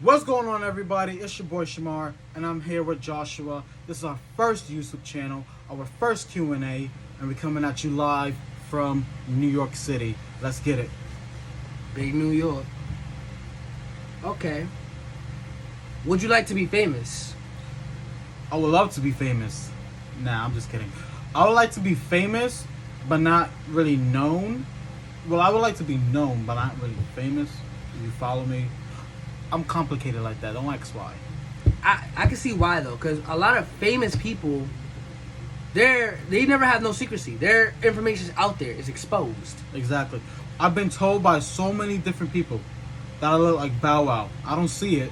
What's going on, everybody? It's your boy Shamar, and I'm here with Joshua. This is our first YouTube channel, our first Q&A, and we're coming at you live from New York City. Let's get it. Big New York. Okay. Would you like to be famous? I would love to be famous. Nah, I'm just kidding. I would like to be famous, but not really known. Well, I would like to be known, but not really famous. If you follow me, I'm complicated like that. Don't ask why. I can see why though, because a lot of famous people, they never have no secrecy. Their information is out there, it's exposed. Exactly. I've been told by so many different people that I look like Bow Wow. I don't see it.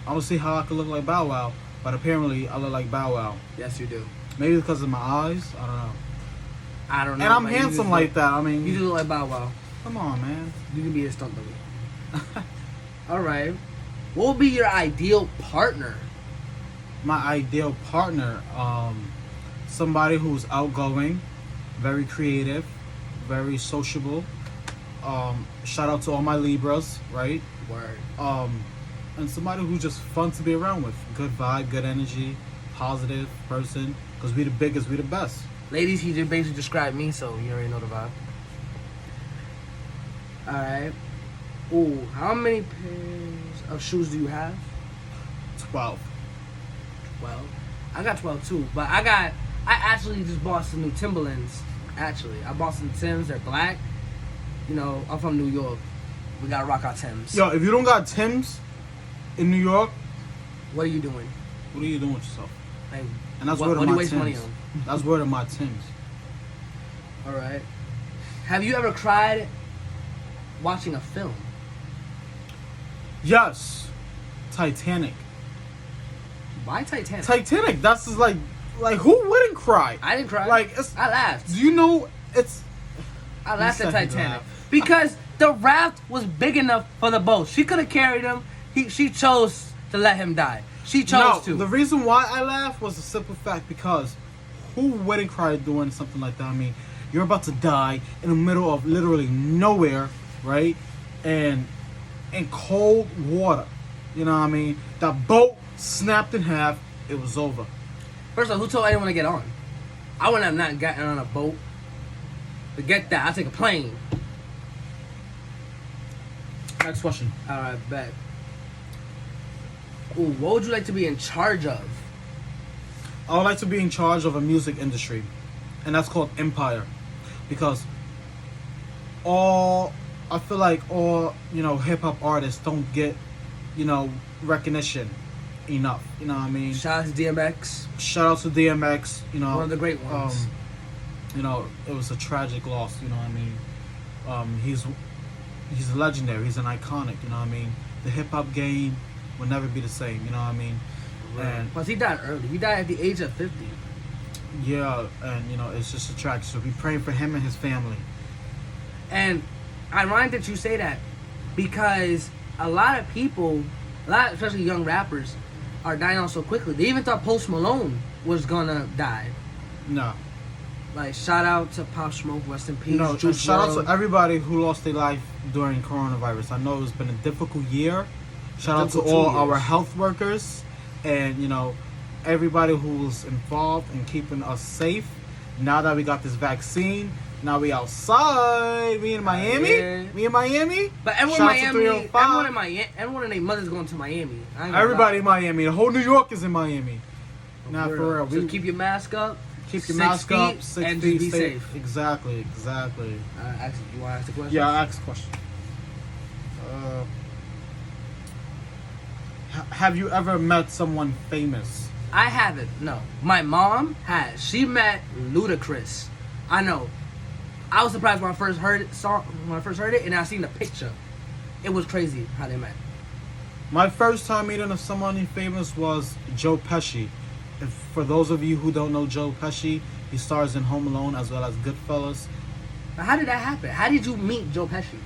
I don't see how I could look like Bow Wow, but apparently I look like Bow Wow. Yes, you do. Maybe because of my eyes. I don't know. I don't know. And I'm handsome like that. I mean, you do look like Bow Wow. Come on, man. You can be a stunt double. All right. What would be your ideal partner? My ideal partner, somebody who's outgoing, very creative, very sociable. Shout out to all my Libras, right? Word. And somebody who's just fun to be around with. Good vibe, good energy, positive person. Because we the biggest, we the best. Ladies, he just basically described me, so you already know the vibe. All right. Ooh, how many pairs of shoes do you have? 12. 12. I got 12 too, but I actually just bought some new Timberlands. Actually, I bought some Tims. They're black. You know, I'm from New York. We gotta rock our Tims. Yo, if you don't got Tims in New York, what are you doing? What are you doing with yourself? Like, And that's what word do of you my waste money Tims. on? That's word of my Tims. All right. Have you ever cried watching a film? Yes. Titanic. Why Titanic? Titanic. That's just like who wouldn't cry? I didn't cry. Like I laughed. Do you know it's? I laughed at You said you Titanic laughed. because the raft was big enough for the boat. She could have carried him. She chose to let him die. She chose to. The reason why I laughed was a simple fact because who wouldn't cry doing something like that? I mean, you're about to die in the middle of literally nowhere, right? And in cold water. You know what I mean? That boat snapped in half. It was over. First of all, who told anyone to get on? I wouldn't have not gotten on a boat. Forget that. I'll take a plane. Next question. All right, bet. Ooh, what would you like to be in charge of? I would like to be in charge of a music industry, and that's called Empire, because I feel like all hip hop artists don't get recognition enough. You know what I mean? Shout out to DMX. Shout out to DMX. One of the great ones. It was a tragic loss. You know what I mean? He's legendary. He's an iconic. You know what I mean? The hip hop game will never be the same. You know what I mean? And Plus, he died early. He died at the age of 50. yeah, and it's just a tragic. So be praying for him and his family. And ironic that you say that because a lot of people, especially young rappers, are dying out so quickly. They even thought Post Malone was gonna die. No. Like, shout out to Pop Smoke, rest in peace. Juice Shout WRLD. out to everybody who lost their life during coronavirus. I know it's been a difficult year. Shout out to all our health workers and everybody who's involved in keeping us safe. Now that we got this vaccine, now we outside. Me in Miami. Yeah. Me in Miami. But everyone Shout in out to Miami, 305. everyone and their mother's going to Miami. I ain't gonna Everybody lie. in Miami. The whole New York is in Miami. Nah, for real. So keep your mask up. Keep your 6 mask up. feet, 6 and feet. just be Stay- safe. Exactly. You want to ask the question? Yeah, I'll ask a question. Have you ever met someone famous? I haven't. No, my mom has. She met Ludacris. I know. I was surprised when I first heard it, and I seen the picture. It was crazy how they met. My first time meeting of someone famous was Joe Pesci. For those of you who don't know Joe Pesci, he stars in Home Alone as well as Goodfellas. But how did that happen? How did you meet Joe Pesci?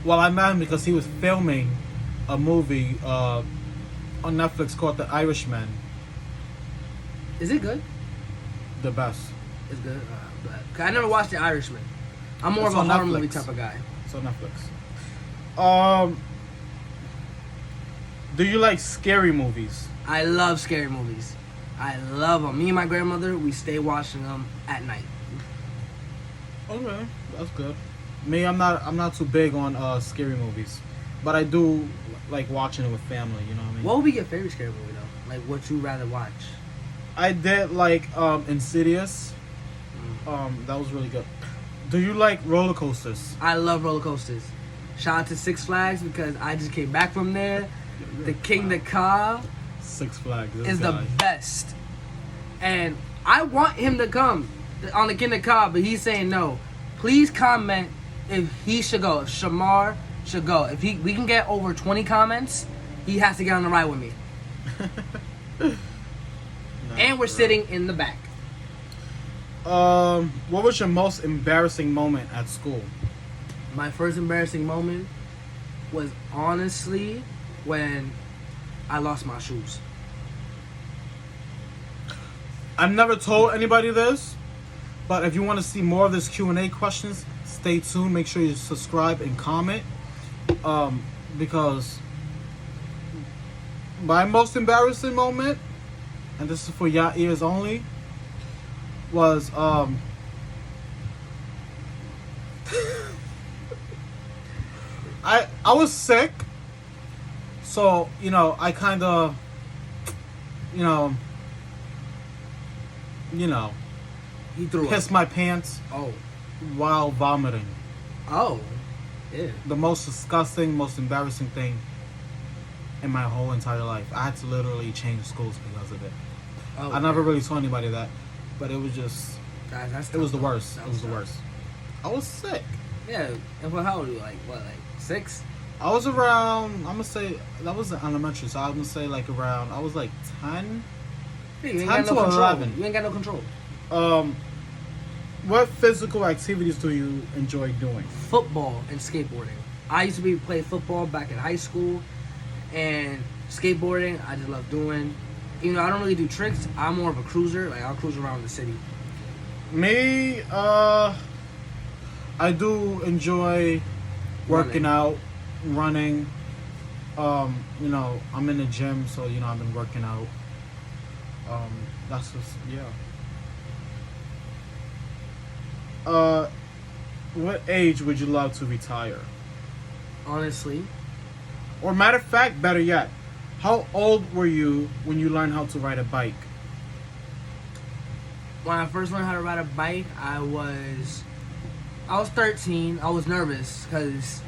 Well, I met him because he was filming a movie on Netflix called The Irishman. Is it good? The best. It's good. Cause I never watched The Irishman. I'm more It's of a on horror Netflix. movie type of guy. It's on Netflix. Do you like scary movies? I love scary movies. I love them. Me and my grandmother, we stay watching them at night. Okay, that's good. Me, I'm not too big on scary movies, but I do like watching it with family. You know what I mean? What would be your favorite scary movie though? Like what you rather watch? I did like Insidious. That was really good. Do you like roller coasters? I love roller coasters. Shout out to Six Flags because I just came back from there. The King the Car Six Flags is the best. And I want him to come on the King the Car, but he's saying no. Please comment if he should go. If Shamar should go. If we can get over 20 comments, he has to get on the ride with me. And we're sitting in the back. What was your most embarrassing moment at school? My first embarrassing moment was honestly when I lost my shoes. I've never told anybody this, but if you want to see more of this Q&A questions, stay tuned. Make sure you subscribe and comment. Because my most embarrassing moment, and this is for y'all ears only, was I was sick, so I kind of He threw pissed up. my pants Oh. while vomiting. Oh. Yeah. The most disgusting, most embarrassing thing in my whole entire life. I had to literally change schools because of it. Oh, I never man. really told anybody that, but it was just, Guys, that's it was the tough, worst. though. It was the That worst. I was sick. Yeah. And for how old are you? Like what? Like 6? I was around, I'm gonna say, that was in elementary, so I'm gonna say like around, I was like 10. Yeah, you ain't 10 got no to control. 11. You ain't got no control. What physical activities do you enjoy doing? Football and skateboarding. I used to play football back in high school, and skateboarding I just love doing. I don't really do tricks. I'm more of a cruiser. Like I'll cruise around the city. Me, I do enjoy working out, running. I'm in the gym, so I've been working out. That's just what age would you love to retire? Honestly, Or matter of fact, better yet, how old were you when you learned how to ride a bike? when I first learned how to ride a bike, I was 13. I was nervous because,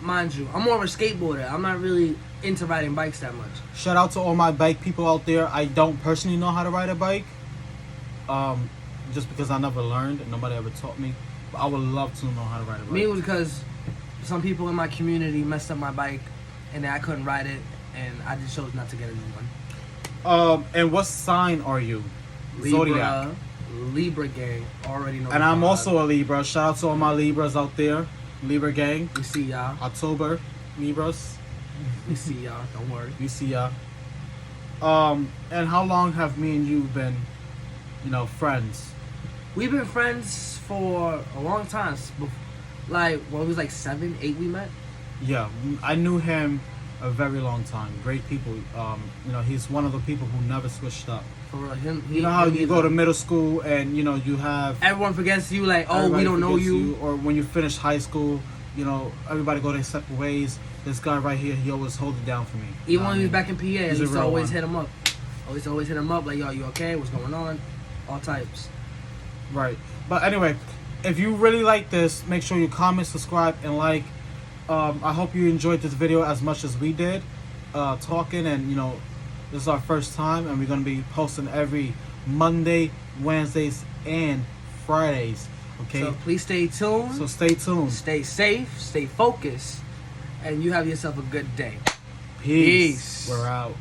mind you, I'm more of a skateboarder. I'm not really into riding bikes that much. Shout out to all my bike people out there. I don't personally know how to ride a bike, just because I never learned and nobody ever taught me. But I would love to know how to ride a bike. Me, it was because some people in my community messed up my bike, and then I couldn't ride it, and I just chose not to get a new one. And what sign are you? Zodiac. Libra gang. Already know. And the I'm vibe. also a Libra. Shout out to all my Libras out there. Libra gang. We see y'all. October Libras. We see y'all. Don't worry. We see ya. And how long have me and you been, friends? We've been friends for a long time. Like when we was like 7, 8, we met. Yeah, I knew him a very long time. Great people. He's one of the people who never switched up. For real, You know how you go to middle school and you have everyone forgets you. Like, oh, everybody we don't know forgets you. Or when you finish high school, everybody go their separate ways. This guy right here, he always hold it down for me. Even when he was back in PA, I He's a used to real always one. hit him up. Always hit him up. Like, yo, you okay? What's going on? All types. Right. But anyway, if you really like this, make sure you comment, subscribe, and like. I hope you enjoyed this video as much as we did. Talking and this is our first time, and we're gonna be posting every Monday, Wednesdays, and Fridays. Okay. So please stay tuned. So stay tuned. Stay safe. Stay focused. And you have yourself a good day. Peace. We're out.